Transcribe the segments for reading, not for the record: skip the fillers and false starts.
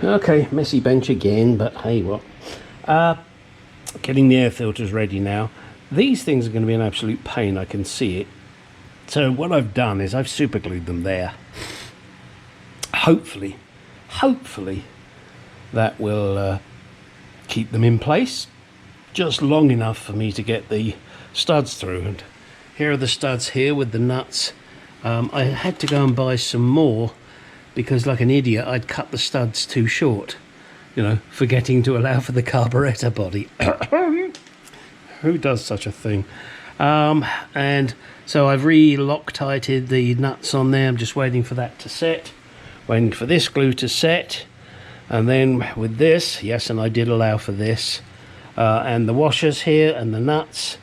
Okay, messy bench again, but hey, what? Getting the air filters ready now. These things are going to be an absolute pain, I can see it. So what I've done is I've super glued them there. Hopefully that will keep them in place just long enough for me to get the studs through. And here are the studs here with the nuts. I had to go and buy some more because, like an idiot, I'd cut the studs too short, you know, forgetting to allow for the carburetor body. Who does such a thing? And so I've re-Loctited the nuts on there. I'm just waiting for that to set, waiting for this glue to set, and then with this, yes, and I did allow for this, and the washers here and the nuts.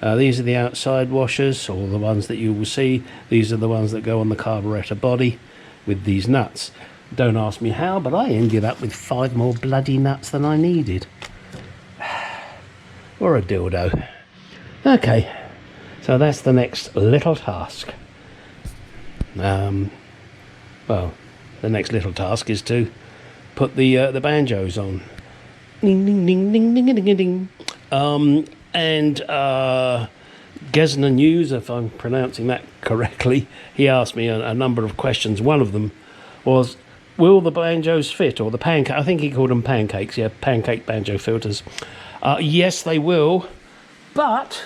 These are the outside washers, or the ones that you will see. These are the ones that go on the carburetor body with these nuts. Don't ask me how, but I ended up with 5 more bloody nuts than I needed. Or a dildo. Okay, so that's the next little task. Well, the next little task is to put the banjos on. Ding ding ding ding ding ding ding. And Gesner News, if I'm pronouncing that correctly, he asked me a number of questions. One of them was, will the banjos fit, or the pancake? I think he called them pancakes. Yeah, pancake banjo filters. Yes, they will, but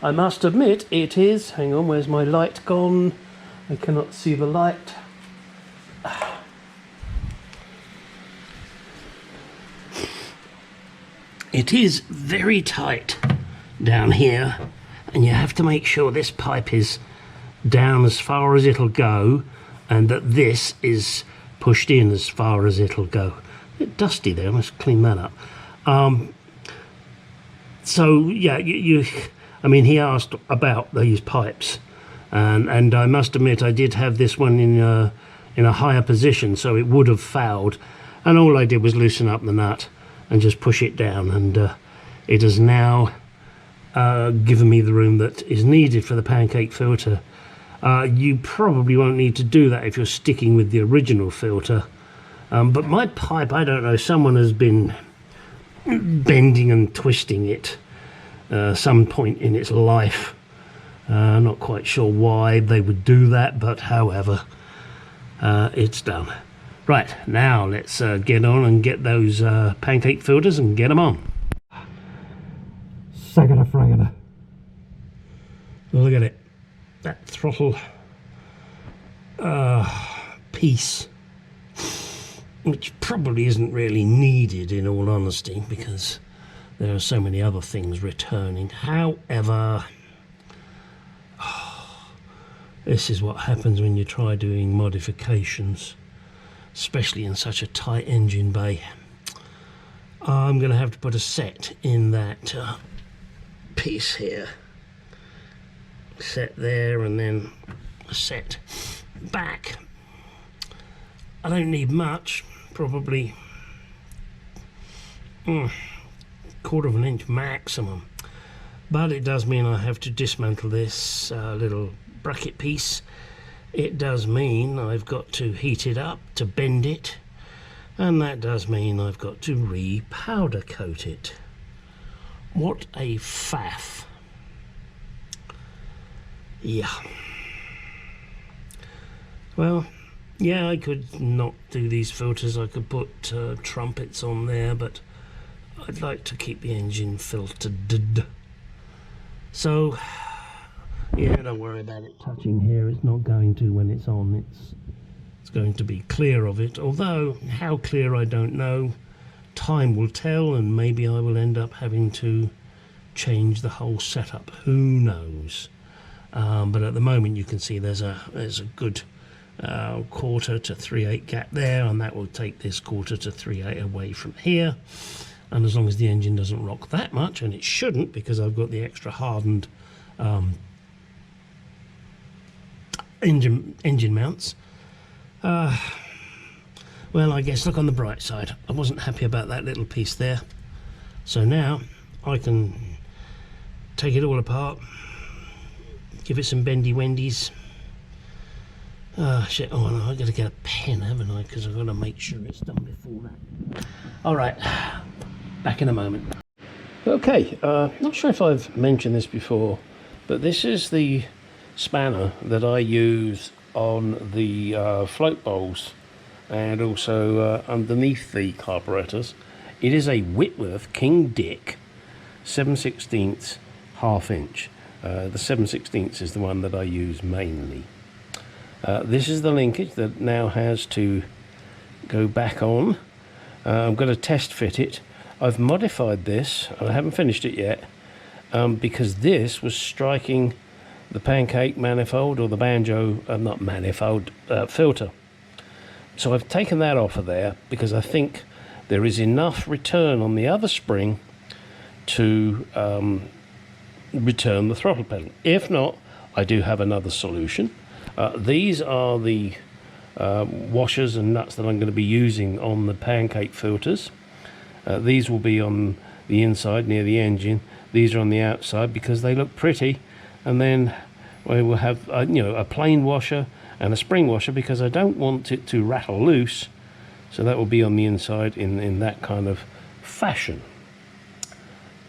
I must admit it is. Hang on, where's my light gone? I cannot see the light. It is very tight down here, and you have to make sure this pipe is down as far as it'll go, and that this is pushed in as far as it'll go. A bit dusty there, I must clean that up. So yeah, I mean, he asked about these pipes, and I must admit I did have this one in a higher position, so it would have fouled, and all I did was loosen up the nut and just push it down, and it has now given me the room that is needed for the pancake filter. You probably won't need to do that if you're sticking with the original filter, but my pipe, I don't know, someone has been bending and twisting it some point in its life. Not quite sure why they would do that, but however, it's done. Right, now let's get on and get those pancake filters and get them on. Sagada fragada. Look at it. That throttle piece, which probably isn't really needed in all honesty, because there are so many other things returning. However, this is what happens when you try doing modifications, especially in such a tight engine bay. I'm going to have to put a set in that piece here. Set there, and then a set back. I don't need much, probably quarter of an inch maximum, but it does mean I have to dismantle this little bracket piece. It does mean I've got to heat it up to bend it, and that does mean I've got to re-powder coat it. What a faff. Yeah. Well, yeah, I could not do these filters. I could put trumpets on there, but I'd like to keep the engine filtered. So, yeah, don't worry about it touching here. It's not going to when it's on. It's going to be clear of it. Although, how clear I don't know. Time will tell, and maybe I will end up having to change the whole setup. Who knows? But at the moment you can see there's a good 1/4 to 3/8 gap there, and that will take this 1/4 to 3/8 away from here. And as long as the engine doesn't rock that much, and it shouldn't because I've got the extra hardened engine mounts, well, I guess look on the bright side. I wasn't happy about that little piece there, so now I can take it all apart, give it some bendy wendies, Oh shit, oh no, I've got to get a pen, haven't I? Because I've got to make sure it's done before that. Alright, back in a moment. Okay, not sure if I've mentioned this before, but this is the spanner that I use on the float bowls and also underneath the carburetors. It is a Whitworth King Dick 7/16 half inch. The 7/16 is the one that I use mainly. This is the linkage that now has to go back on. I'm going to test fit it. I've modified this, and I haven't finished it yet, because this was striking the pancake manifold, or the banjo, not manifold, filter. So I've taken that off of there because I think there is enough return on the other spring to return the throttle pedal. If not, I do have another solution. These are the washers and nuts that I'm going to be using on the pancake filters. These will be on the inside near the engine. These are on the outside because they look pretty. And then we will have a plain washer and a spring washer because I don't want it to rattle loose. So that will be on the inside in that kind of fashion.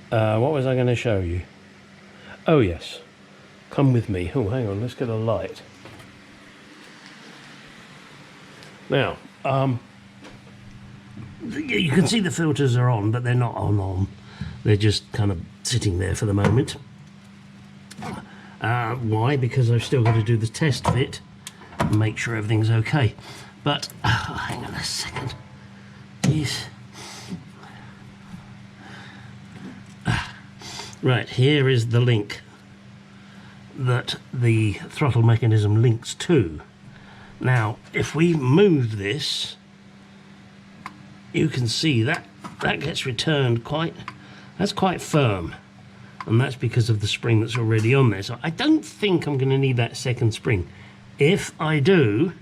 What was I going to show you? Oh yes, come with me. Oh, hang on, let's get a light. Now, you can see the filters are on, but they're not on. They're just kind of sitting there for the moment. Why? Because I've still got to do the test fit and make sure everything's okay. But, hang on a second. Jeez. Right, here is the link that the throttle mechanism links to. Now, if we move this, you can see that gets returned that's quite firm. And that's because of the spring that's already on there. So I don't think I'm going to need that second spring. If I do,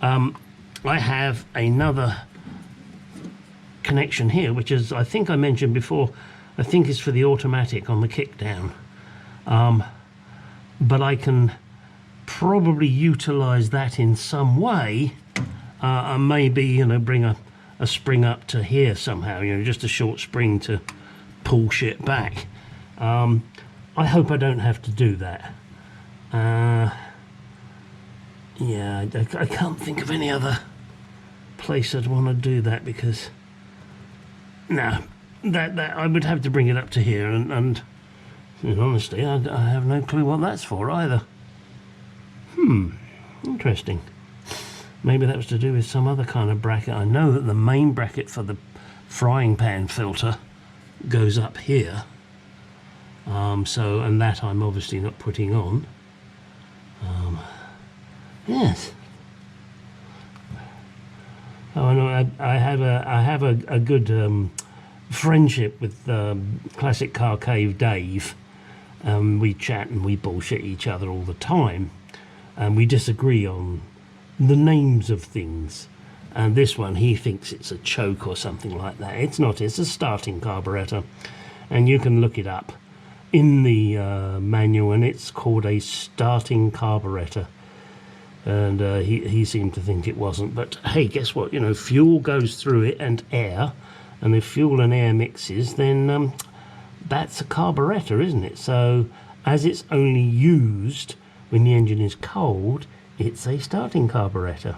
I have another connection here, which is, I think I mentioned before, I think is for the automatic on the kickdown. But I can probably utilize that in some way, and maybe bring a spring up to here somehow, just a short spring to pull shit back. I hope I don't have to do that. Yeah, I can't think of any other place I'd want to do that, because no, that I would have to bring it up to here, and honestly, I have no clue what that's for either. Interesting. Maybe that was to do with some other kind of bracket. I know that the main bracket for the frying pan filter goes up here. And that I'm obviously not putting on. Yes. Oh, I know. I have a good friendship with Classic Car Cave Dave. We chat and we bullshit each other all the time, and we disagree on the names of things. And this one, he thinks it's a choke or something like that. It's not. It's a starting carburetor, and you can look it up in the manual, and it's called a starting carburetor. And he seemed to think it wasn't. But hey, guess what? Fuel goes through it and air, and if fuel and air mixes, then that's a carburetor, isn't it? So as it's only used when the engine is cold, it's a starting carburetor.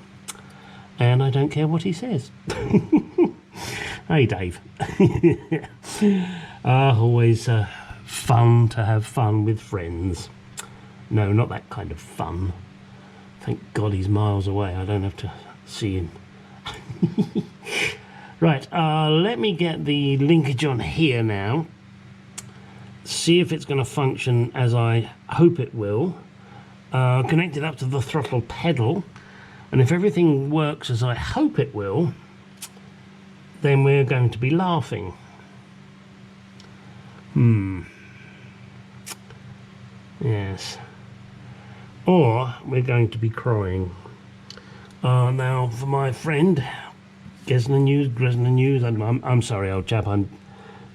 And I don't care what he says. Hey, Dave. Always fun to have fun with friends. No, not that kind of fun. Thank God he's miles away. I don't have to see him. Right, let me get the linkage on here now. See if it's going to function as I hope it will. Connect it up to the throttle pedal. And if everything works as I hope it will, then we're going to be laughing. Yes. Or we're going to be crying. Now, for my friend, Gresner News, I'm sorry, old chap, I'm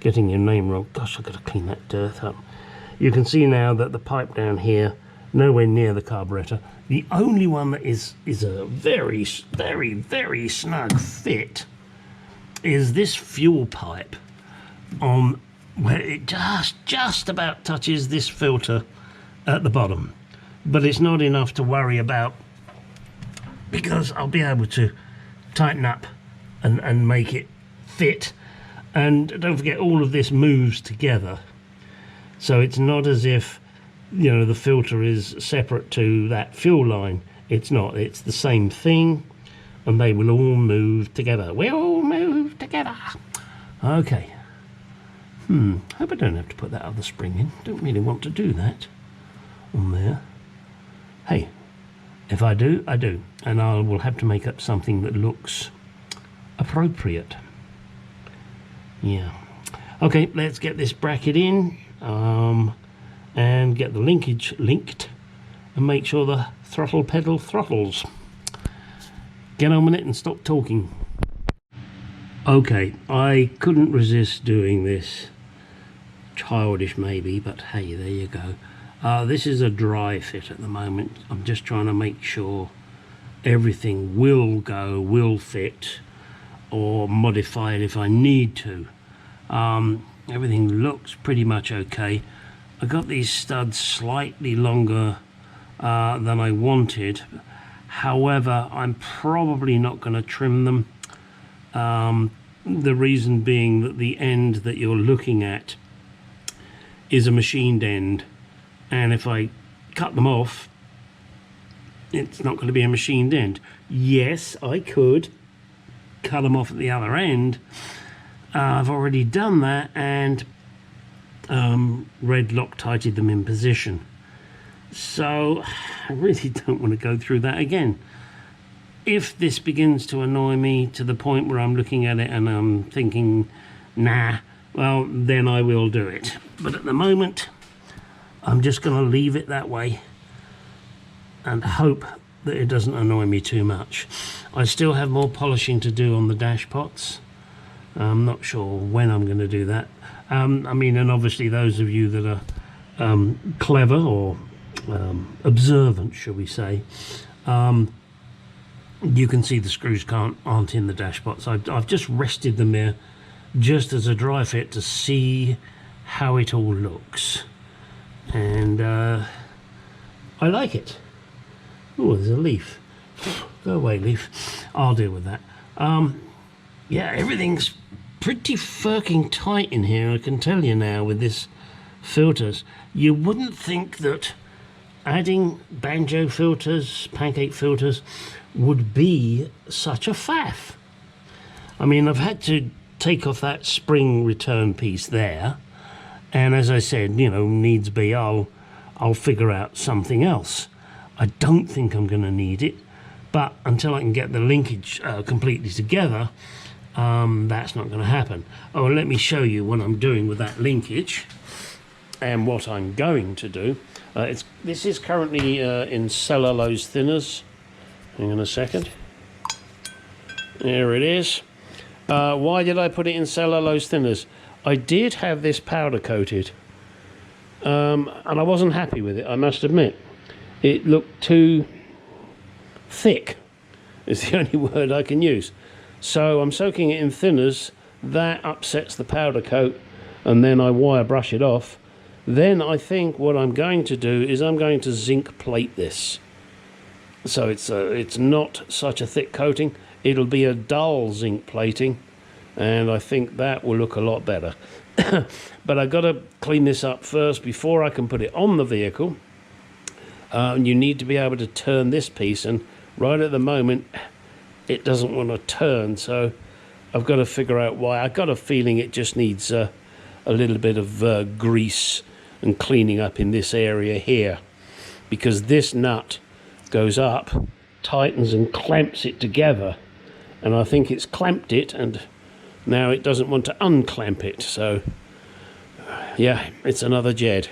getting your name wrong. Gosh, I've got to clean that dirt up. You can see now that the pipe down here nowhere near the carburetor. The only one that is a very, very, very snug fit is this fuel pipe on where it just about touches this filter at the bottom, but it's not enough to worry about, because I'll be able to tighten up and make it fit. And don't forget, all of this moves together, so it's not as if, you know, the filter is separate to that fuel line. It's not. It's the same thing, and they will all move together. We all move together. Okay. Hope I don't have to put that other spring in. Don't really want to do that on there. Hey, if I do, I do, and I will have to make up something that looks appropriate. Yeah. Okay, let's get this bracket in, and get the linkage linked, and make sure the throttle pedal throttles. Get on with it and stop talking. Okay, I couldn't resist doing this. Childish maybe, but hey, there you go. This is a dry fit at the moment. I'm just trying to make sure everything will go, will fit, or modify it if I need to. Everything looks pretty much okay. I got these studs slightly longer than I wanted. However, I'm probably not going to trim them. The reason being that the end that you're looking at is a machined end, and if I cut them off, it's not going to be a machined end. Yes, I could cut them off at the other end. I've already done that, and red Loctited them in position, so I really don't want to go through that again. If this begins to annoy me to the point where I'm looking at it and I'm thinking, nah, well, then I will do it. But at the moment, I'm just going to leave it that way and hope that it doesn't annoy me too much. I still have more polishing to do on the dash pots. I'm not sure when I'm going to do that. I mean, and obviously those of you that are clever or observant, shall we say, you can see the screws aren't in the dash pots. I've just rested them there just as a dry fit to see how it all looks, and I like it. Oh, there's a leaf. Go away, leaf. I'll deal with that. Yeah, everything's pretty fucking tight in here, I can tell you now, with this filters. You wouldn't think that adding banjo filters, pancake filters, would be such a faff. I mean, I've had to take off that spring return piece there, and as I said, you know, needs be, I'll figure out something else. I don't think I'm going to need it, but until I can get the linkage completely together, that's not going to happen. Oh, let me show you what I'm doing with that linkage and what I'm going to do. This is currently in cellulose thinners. Hang on a second. There it is. Why did I put it in cellulose thinners? I did have this powder coated, and I wasn't happy with it, I must admit. It looked too thick, is the only word I can use. So I'm soaking it in thinners. That upsets the powder coat, and then I wire brush it off. Then I think what I'm going to do is I'm going to zinc plate this. So it's not such a thick coating. It'll be a dull zinc plating, and I think that will look a lot better. But I've got to clean this up first before I can put it on the vehicle. And you need to be able to turn this piece, and right at the moment it doesn't want to turn, so I've got to figure out why. I've got a feeling it just needs a little bit of grease and cleaning up in this area here, because this nut goes up, tightens and clamps it together, and I think it's clamped it and now it doesn't want to unclamp it. So yeah, it's another Jed,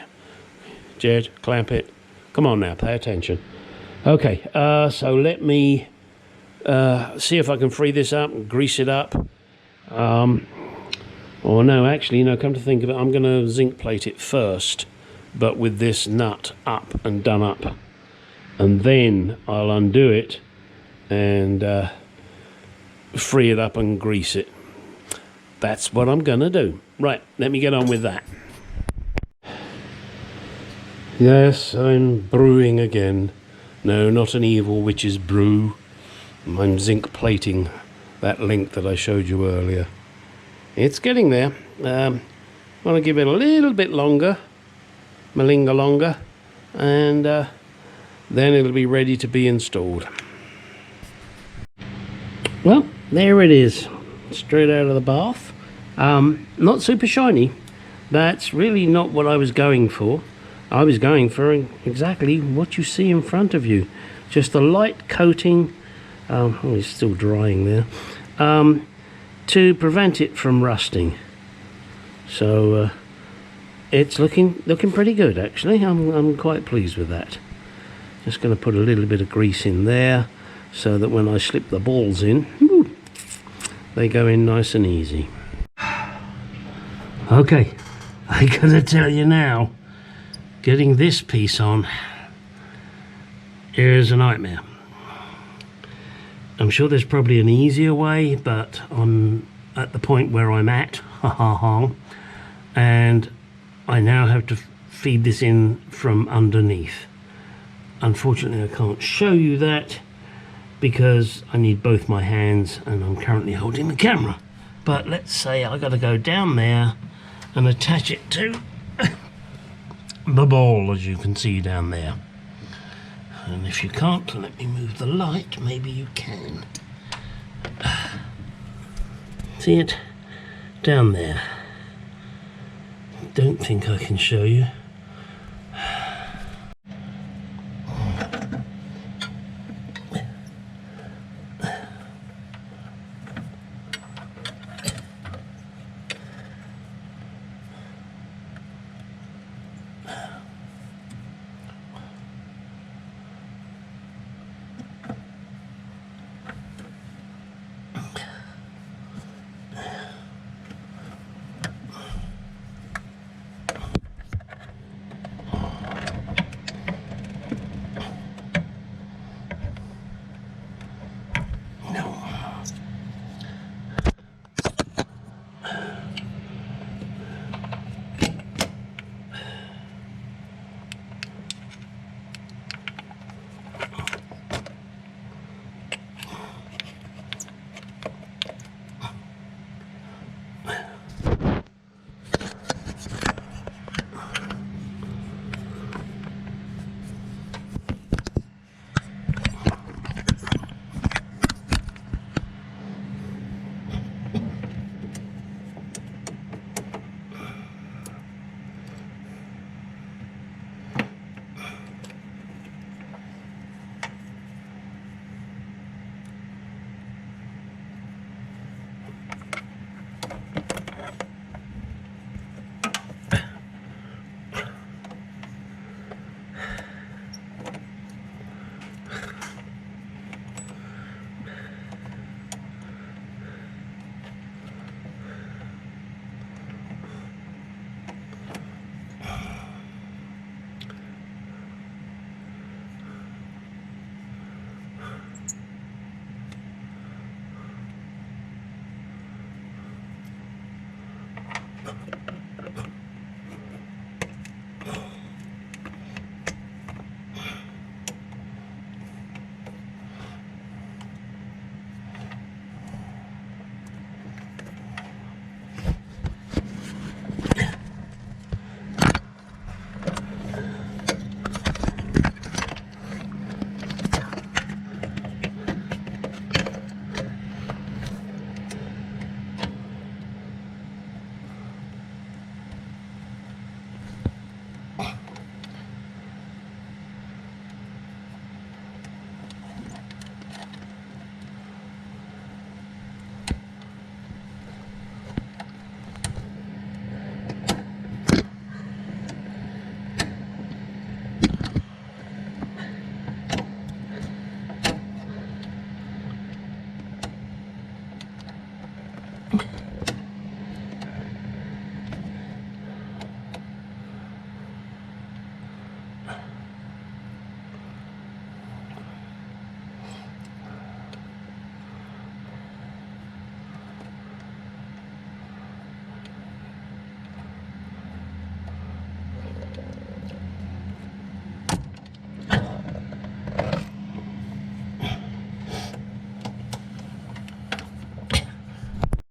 clamp it. Come on now, pay attention. Okay, so let me see if I can free this up and grease it up. Or no, actually, no, come to think of it, I'm going to zinc plate it first, but with this nut up and done up. And then I'll undo it and free it up and grease it. That's what I'm gonna do. Right, let me get on with that. Yes, I'm brewing again. No, not an evil witch's brew. I'm zinc plating that link that I showed you earlier. It's getting there. Want to give it a little bit longer, malinga longer, and then it'll be ready to be installed. Well, there it is, straight out of the bath. Not super shiny. That's really not what I was going for. I was going for exactly what you see in front of you. Just a light coating, oh, it's still drying there, to prevent it from rusting. So it's looking pretty good actually. I'm quite pleased with that. Just going to put a little bit of grease in there so that when I slip the balls in, whoo, they go in nice and easy. Okay, I gotta tell you now, getting this piece on is a nightmare. I'm sure there's probably an easier way, but I'm at the point where I'm at, and I now have to feed this in from underneath. Unfortunately, I can't show you that because I need both my hands and I'm currently holding the camera. But let's say I got to go down there and attach it to the ball, as you can see down there. And if you can't, let me move the light, maybe you can. See it? Down there. Don't think I can show you.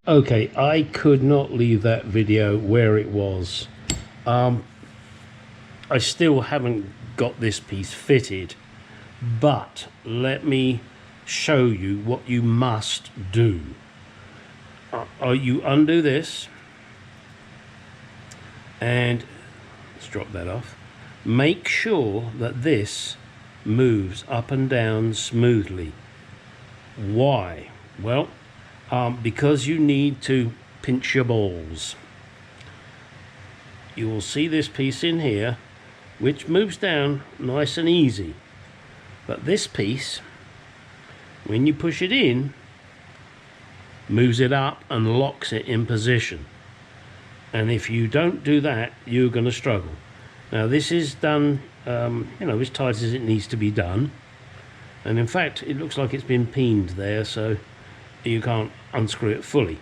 Okay, I could not leave that video where it was. I still haven't got this piece fitted, but let me show you what you must do. You undo this, and let's drop that off. Make sure that this moves up and down smoothly. Why? Well, because you need to pinch your balls. You will see this piece in here, which moves down nice and easy. But this piece, when you push it in, moves it up and locks it in position. And if you don't do that, you're going to struggle. Now this is done, as tight as it needs to be done. And in fact, it looks like it's been peened there, so you can't unscrew it fully.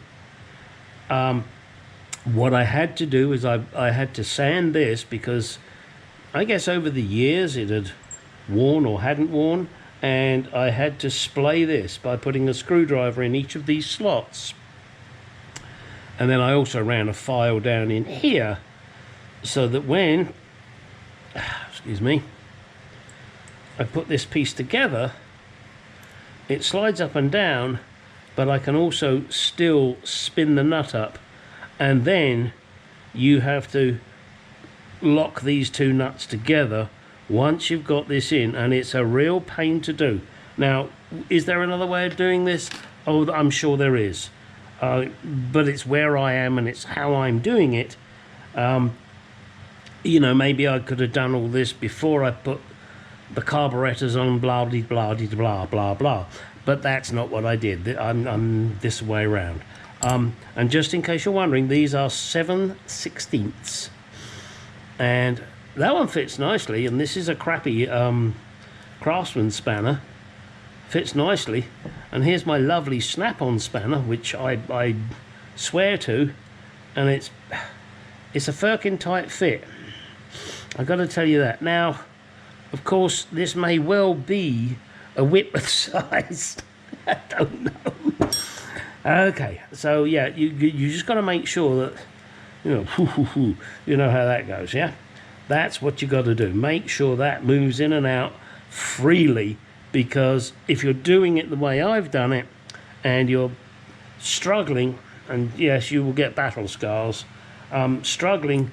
What I had to do is I had to sand this, because I guess over the years it had worn or hadn't worn, and I had to splay this by putting a screwdriver in each of these slots. And then I also ran a file down in here, so that when I put this piece together, it slides up and down, but I can also still spin the nut up, and then you have to lock these two nuts together once you've got this in, and it's a real pain to do. Now, is there another way of doing this? Oh, I'm sure there is, but it's where I am and it's how I'm doing it. Maybe I could have done all this before I put the carburetors on, blah blah blah blah blah blah, but that's not what I did. I'm this way around. And just in case you're wondering, these are 7/16, and that one fits nicely, and this is a crappy Craftsman spanner. Fits nicely. And here's my lovely snap-on spanner, which I swear to, and it's a firkin tight fit. I've got to tell you that. Now, of course, this may well be a Whitworth size. I don't know. Okay, so yeah, you just got to make sure that, you know how that goes, yeah? That's what you got to do. Make sure that moves in and out freely, because if you're doing it the way I've done it and you're struggling, and yes, you will get battle scars, struggling,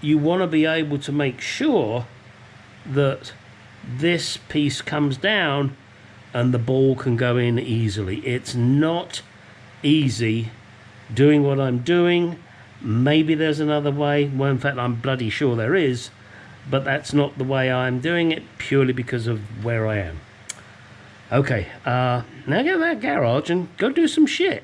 you want to be able to make sure that this piece comes down and the ball can go in easily. It's not easy doing what I'm doing. Maybe there's another way. Well, in fact, I'm bloody sure there is, but that's not the way I'm doing it, purely because of where I am. Okay, now get in that garage and go do some shit.